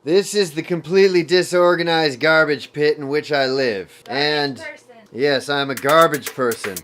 This is the completely disorganized garbage pit in which I live. And yes, I'm a garbage person.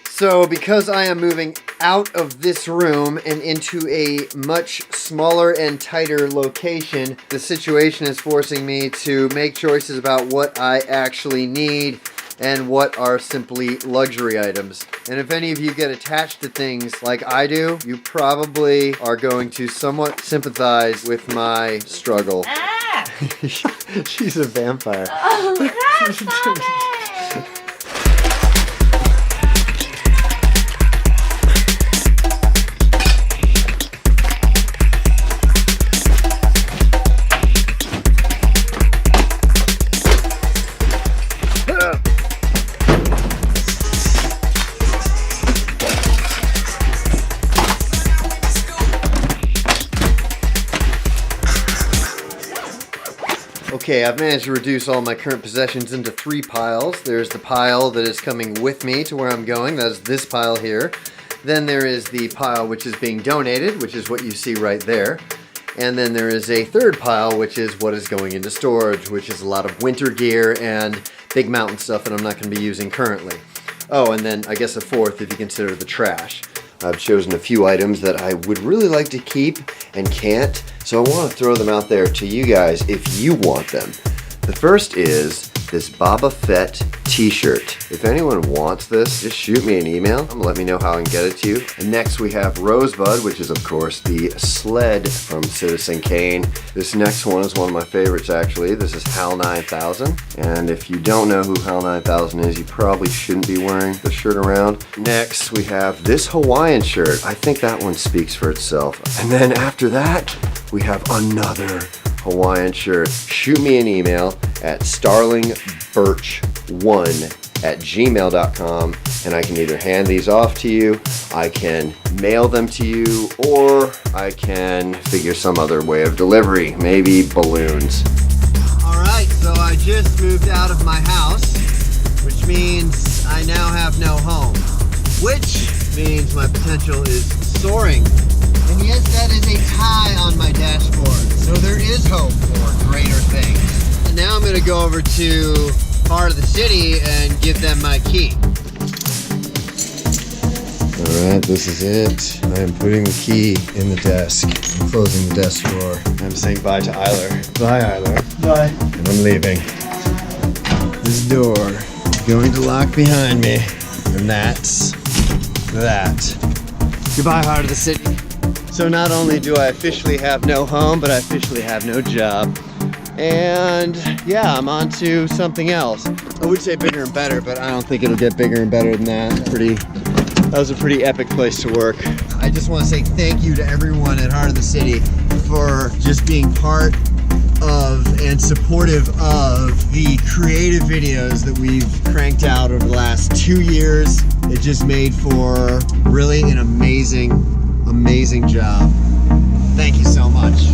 So because I am moving out of this room and into a much smaller and tighter location, the situation is forcing me to make choices about what I actually need and what are simply luxury items. And if any of you get attached to things like I do, you probably are going to somewhat sympathize with my struggle. Ah! She's a vampire. Oh, stop it! Okay, I've managed to reduce all my current possessions into 3 piles. There's the pile that is coming with me to where I'm going. That is this pile here. Then there is the pile which is being donated, which is what you see right there. And then there is a 3rd pile, which is what is going into storage, which is a lot of winter gear and big mountain stuff that I'm not going to be using currently. Oh, and then I guess a 4th if you consider the trash. I've chosen a few items that I would really like to keep and can't, so I want to throw them out there to you guys if you want them. The first is this Boba Fett t-shirt. If anyone wants this, just shoot me an email and let me know how I can get it to you. And next we have Rosebud, which is of course the sled from Citizen Kane. This next one is one of my favorites actually. This is HAL 9000. And if you don't know who HAL 9000 is, you probably shouldn't be wearing the shirt around. Next we have this Hawaiian shirt. I think that one speaks for itself. And then after that, we have another Hawaiian shirt. Shoot me an email at starlingbirch1@gmail.com and I can either hand these off to you, I can mail them to you, or I can figure some other way of delivery, maybe balloons. Alright, so I just moved out of my house, which means I now have no home, which means my potential is soaring. And yes, that is a tie on my dashboard, so there is hope for greater things. And now I'm going to go over to part of the city and give them my key. Alright, this is it. I am putting the key in the desk. I'm closing the desk drawer. I'm saying bye to Eiler. Bye, Eiler. Bye. And I'm leaving. This door is going to lock behind me. And that's that. Goodbye, heart of the city. So not only do I officially have no home, but I officially have no job. And yeah, I'm on to something else. I would say bigger and better, but I don't think it'll get bigger and better than that. That was a pretty epic place to work. I just want to say thank you to everyone at Heart of the City for just being part of and supportive of the creative videos that we've cranked out over the last 2 years. It just made for really an amazing job. Thank you so much.